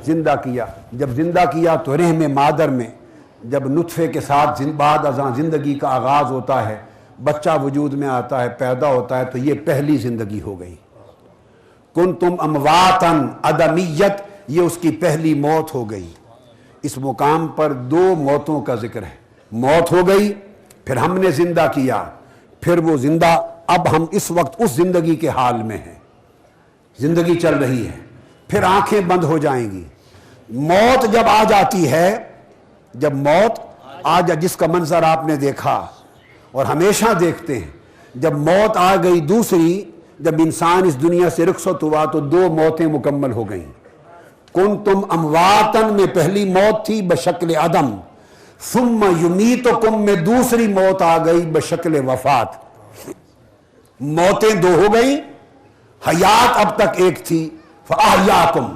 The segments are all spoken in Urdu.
زندہ کیا. جب زندہ کیا تو رحم مادر میں جب نطفے کے ساتھ بعد ازاں زندگی کا آغاز ہوتا ہے، بچہ وجود میں آتا ہے، پیدا ہوتا ہے، تو یہ پہلی زندگی ہو گئی. کنتم امواتن، عدمیت، یہ اس کی پہلی موت ہو گئی. اس مقام پر دو موتوں کا ذکر ہے. موت ہو گئی، پھر ہم نے زندہ کیا، پھر وہ زندہ. اب ہم اس وقت اس زندگی کے حال میں ہیں، زندگی چل رہی ہے، پھر آنکھیں بند ہو جائیں گی. موت جب آ جاتی ہے، جب موت آ جا، جس کا منظر آپ نے دیکھا اور ہمیشہ دیکھتے ہیں، جب موت آ گئی دوسری، جب انسان اس دنیا سے رخصت ہوا تو دو موتیں مکمل ہو گئیں. کنتم امواتن میں پہلی موت تھی بشکل عدم، ثم یمیتکم میں دوسری موت آ گئی بشکل وفات. موتیں دو ہو گئی، حیات اب تک ایک تھی. فاحیاکم،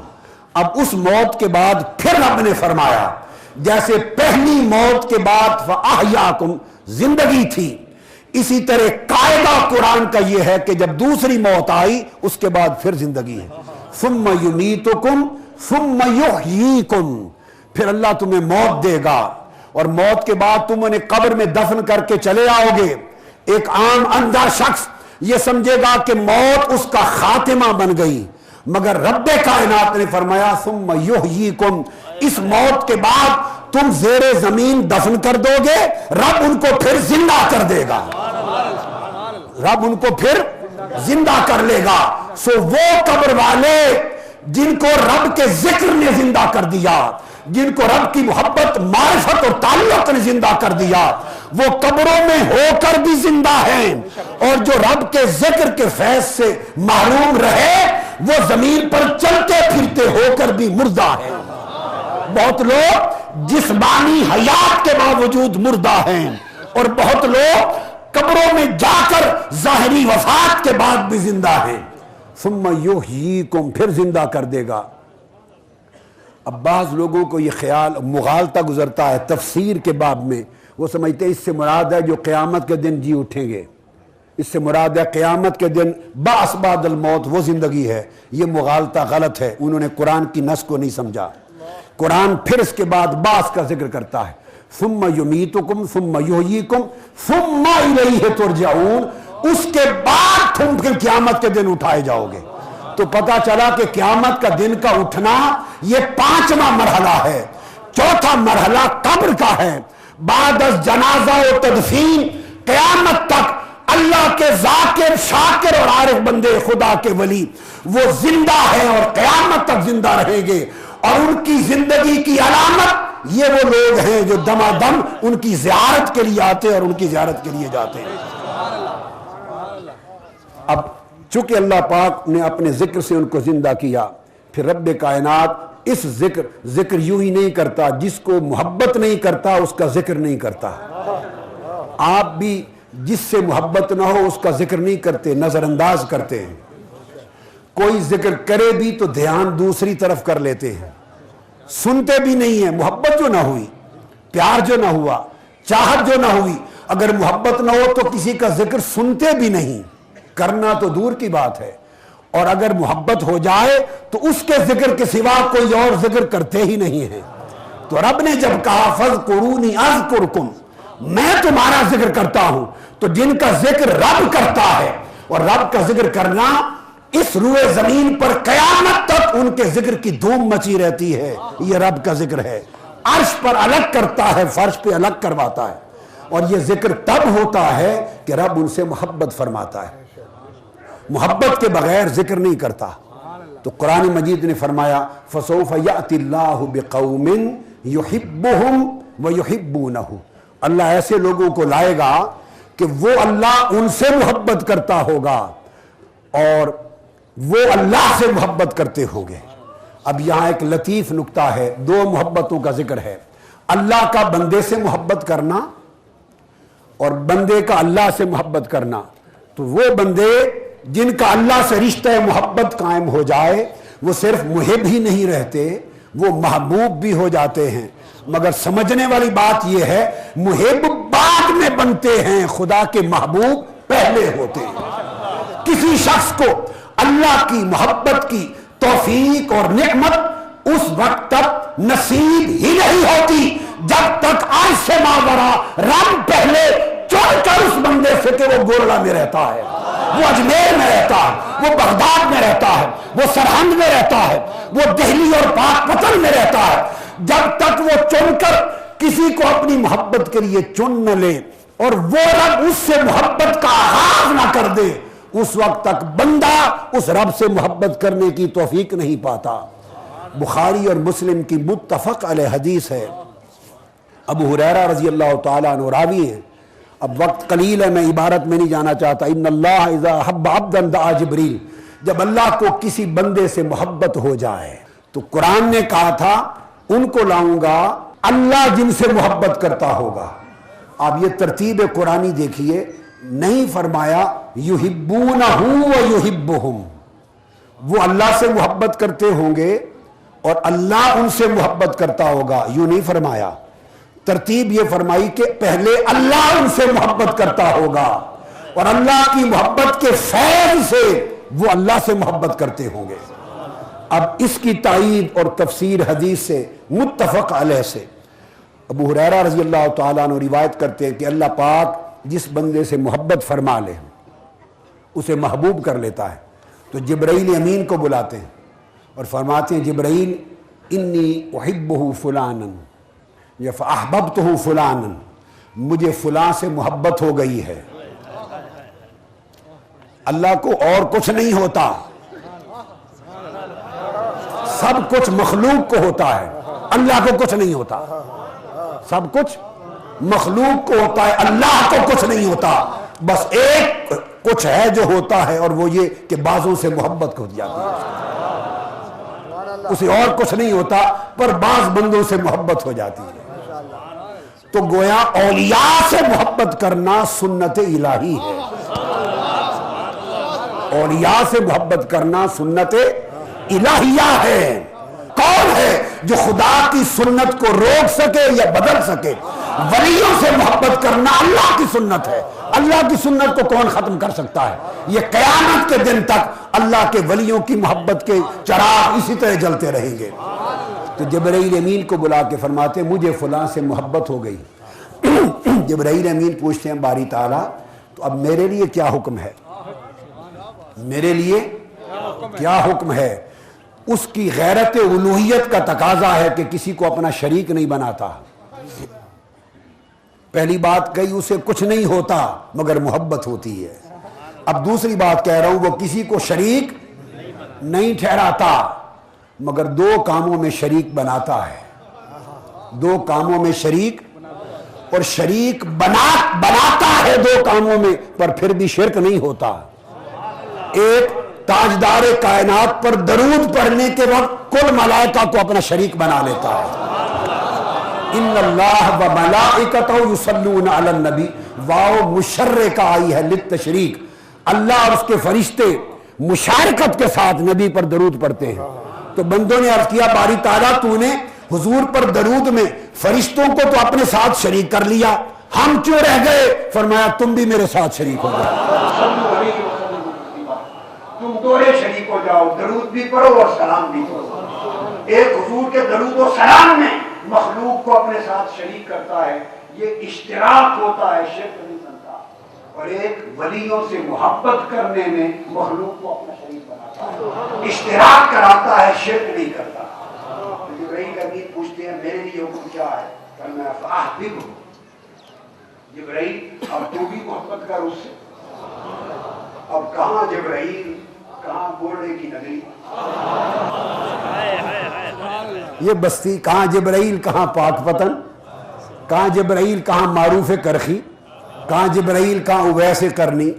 اب اس موت کے بعد پھر رب نے فرمایا جیسے پہلی موت کے بعد فاحیاکم زندگی تھی، اسی طرح قاعدہ قرآن کا یہ ہے کہ جب دوسری موت آئی اس کے بعد پھر زندگی ہے. ثم یمیتکم ثم یحییکم، پھر اللہ تمہیں موت دے گا اور موت کے بعد تم انہیں قبر میں دفن کر کے چلے آؤ گے. ایک عام اندھا شخص یہ سمجھے گا کہ موت اس کا خاتمہ بن گئی، مگر رب کائنات نے فرمایا ثم یحییکم، اس موت کے بعد تم زیر زمین دفن کر دو گے، رب ان کو پھر زندہ کر دے گا، رب ان کو پھر زندہ کر لے گا. سو وہ قبر والے جن کو رب کے ذکر نے زندہ کر دیا، جن کو رب کی محبت، معرفت اور تعلق نے زندہ کر دیا، وہ قبروں میں ہو کر بھی زندہ ہیں، اور جو رب کے ذکر کے فیض سے محروم رہے وہ زمین پر چلتے پھرتے ہو کر بھی مردہ ہیں. بہت لوگ جسمانی حیات کے باوجود مردہ ہیں، اور بہت لوگ قبروں میں جا کر ظاہری وفات کے بعد بھی زندہ ہیں. ثم یحییکم، پھر زندہ کر دے گا. اب بعض لوگوں کو یہ خیال مغالطہ گزرتا ہے تفسیر کے باب میں، وہ سمجھتے ہیں اس سے مراد ہے جو قیامت کے دن جی اٹھیں گے، اس سے مراد ہے قیامت کے دن بعث بعد الموت، وہ زندگی ہے. یہ مغالطہ غلط ہے، انہوں نے قرآن کی نص کو نہیں سمجھا. قرآن پھر اس کے بعد بعث کا ذکر کرتا ہے. ثم یمیتکم ثم یحییکم ثم الیہ ترجعون، اس کے بعد تم پھر قیامت کے دن اٹھائے جاؤ گے. تو پتہ چلا کہ قیامت کا دن کا اٹھنا یہ 5واں مرحلہ ہے. چوتھا مرحلہ قبر کا ہے. بعد از جنازہ و تدفین قیامت تک اللہ کے ذاکر، شاکر اور عارف بندے خدا کے ولی وہ زندہ ہیں اور قیامت تک زندہ رہیں گے. اور ان کی زندگی کی علامت یہ وہ لوگ ہیں جو دمادم ان کی زیارت کے لیے آتے اور ان کی زیارت کے لیے جاتے ہیں. اب چونکہ اللہ پاک نے اپنے ذکر سے ان کو زندہ کیا، پھر رب کائنات اس ذکر یوں ہی نہیں کرتا، جس کو محبت نہیں کرتا اس کا ذکر نہیں کرتا. آپ بھی جس سے محبت نہ ہو اس کا ذکر نہیں کرتے، نظر انداز کرتے ہیں. کوئی ذکر کرے بھی تو دھیان دوسری طرف کر لیتے ہیں، سنتے بھی نہیں ہیں. محبت جو نہ ہوئی، پیار جو نہ ہوا، چاہت جو نہ ہوئی، اگر محبت نہ ہو تو کسی کا ذکر سنتے بھی نہیں، کرنا تو دور کی بات ہے. اور اگر محبت ہو جائے تو اس کے ذکر کے سوا کوئی اور ذکر کرتے ہی نہیں ہیں. تو رب نے جب کہا فاذکرونی اذکرکم، میں تمہارا ذکر کرتا ہوں، تو جن کا ذکر رب کرتا ہے، اور رب کا ذکر کرنا اس روئے زمین پر قیامت تک ان کے ذکر کی دھوم مچی رہتی ہے. یہ رب کا ذکر ہے. عرش پر الگ کرتا ہے، فرش پہ الگ کرواتا ہے. اور یہ ذکر تب ہوتا ہے کہ رب ان سے محبت فرماتا ہے. محبت کے بغیر ذکر نہیں کرتا. تو قرآن مجید نے فرمایا فسوف یأتی اللہ بقوم یحبہم ویحبونہ، اللہ ایسے لوگوں کو لائے گا کہ وہ اللہ ان سے محبت کرتا ہوگا اور وہ اللہ سے محبت کرتے ہوں گے. اب یہاں ایک لطیف نکتہ ہے، دو محبتوں کا ذکر ہے. اللہ کا بندے سے محبت کرنا اور بندے کا اللہ سے محبت کرنا. تو وہ بندے جن کا اللہ سے رشتہ محبت قائم ہو جائے وہ صرف محب ہی نہیں رہتے، وہ محبوب بھی ہو جاتے ہیں. مگر سمجھنے والی بات یہ ہے محب بعد میں بنتے ہیں، خدا کے محبوب پہلے ہوتے ہیں. کسی شخص کو اللہ کی محبت کی توفیق اور نعمت اس وقت تک نصیب ہی نہیں ہوتی جب تک آج سے ماورا رب پہلے چن کر اس بندے سے کہ وہ گورلا میں رہتا ہے، وہ اجمیر میں رہتا ہے، وہ بغداد میں رہتا ہے، وہ سرہند میں رہتا ہے، وہ دہلی اور پاک پتن میں رہتا ہے، جب تک وہ چن کر کسی کو اپنی محبت کے لیے چن نہ لے اور وہ رب اس سے محبت کا آغاز نہ کر دے، اس وقت تک بندہ اس رب سے محبت کرنے کی توفیق نہیں پاتا۔ بخاری اور مسلم کی متفق علیہ حدیث ہے، ابو ہریرہ رضی اللہ تعالیٰ عنہ راوی ہیں۔ اب وقت قلیل ہے، میں عبارت میں نہیں جانا چاہتا۔ ان اللہ اذا حب عبدا دعا جبریل، جب اللہ کو کسی بندے سے محبت ہو جائے تو قرآن نے کہا تھا ان کو لاؤں گا اللہ جن سے محبت کرتا ہوگا۔ آپ یہ ترتیب قرآنی دیکھیے، نہیں فرمایا یحبونہ و یحبہم، وہ اللہ سے محبت کرتے ہوں گے اور اللہ ان سے محبت کرتا ہوگا، یوں نہیں فرمایا۔ ترتیب یہ فرمائی کہ پہلے اللہ ان سے محبت کرتا ہوگا اور اللہ کی محبت کے فیض سے وہ اللہ سے محبت کرتے ہوں گے۔ اب اس کی تائید اور تفسیر حدیث سے متفق علیہ سے ابو ہریرہ رضی اللہ تعالیٰ عنہ روایت کرتے ہیں کہ اللہ پاک جس بندے سے محبت فرما لے اسے محبوب کر لیتا ہے، تو جبرائیل امین کو بلاتے ہیں اور فرماتے ہیں جبرائیل انی احبہ فلانا یا فاحببتہ فلانا، مجھے فلاں سے محبت ہو گئی ہے۔ اللہ کو اور کچھ نہیں ہوتا، سب کچھ مخلوق کو ہوتا ہے، اللہ کو کچھ نہیں ہوتا۔ سب کچھ مخلوق کو ہوتا ہے، اللہ کو کچھ نہیں ہوتا۔ بس ایک کچھ ہے جو ہوتا ہے اور وہ یہ کہ بعضوں سے محبت ہو جاتی ہے، اسے اور کچھ نہیں ہوتا پر بعض بندوں سے محبت ہو جاتی ہے۔ تو گویا اولیاء سے محبت کرنا سنت الہی ہے، اولیاء سے محبت کرنا سنت الہیہ ہے۔ کون ہے جو خدا کی سنت کو روک سکے یا بدل سکے؟ ولیوں سے محبت کرنا اللہ کی سنت ہے، اللہ کی سنت کو کون ختم کر سکتا ہے؟ یہ قیامت کے دن تک اللہ کے ولیوں کی محبت کے چراغ اسی طرح جلتے رہیں گے۔ تو جبرائیل امین کو بلا کے فرماتے مجھے فلاں سے محبت ہو گئی۔ جبرائیل امین پوچھتے ہیں باری تعالیٰ تو اب میرے لیے کیا حکم ہے؟ میرے لیے کیا حکم ہے؟ اس کی غیرت الوہیت کا تقاضا ہے کہ کسی کو اپنا شریک نہیں بناتا۔ پہلی بات کہی اسے کچھ نہیں ہوتا مگر محبت ہوتی ہے۔ اب دوسری بات کہہ رہا ہوں وہ کسی کو شریک نہیں ٹھہراتا مگر دو کاموں میں شریک بناتا ہے، دو کاموں میں شریک، اور شریک بناتا ہے دو کاموں میں پر پھر بھی شرک نہیں ہوتا۔ ایک تاجدار کائنات پر درود پڑھنے کے وقت کل ملائکہ کو اپنا شریک بنا لیتا ہے۔ ان اللہ و ملائکتہ یصلون علی النبی، واو مشرکہ آئی ہے للتشریک، اللہ اور اس کے فرشتے مشارکت کے ساتھ نبی پر درود پڑھتے ہیں۔ تو بندوں نے عرض کیا باری تعالیٰ تو نے حضور پر درود میں فرشتوں کو تو اپنے ساتھ شریک کر لیا، ہم کیوں رہ گئے؟ فرمایا تم بھی میرے ساتھ شریک ہو جاؤ، تم دوڑے شریک ہو جاؤ، درود بھی پڑھو اور سلام بھی پڑھو۔ ایک حضور کے درود و سلام میں مخلوق کو اپنے ساتھ شریک کرتا ہے، یہ اشتراک ہوتا ہے، شرک نہیں بنتا۔ اور ایک ولیوں سے محبت کرنے میں مخلوق کو اپنا شریک بناتا ہے، اشتراک کراتا ہے، شرک نہیں کرتا۔ جبرائیل امین پوچھتے ہیں میرے لیے حکم کیا ہے؟ فرمایا فاحببہ، جبرائیل اب تو بھی محبت کر اس سے۔ اب کہاں جبرائیل، کہاں بولنے کی نگری، یہ بستی کہاں جبرائیل، کہاں پاک پتن، کہاں جبرائیل، کہاں معروف کرخی، کہاں جبرائیل، کہاں اویس کرنی۔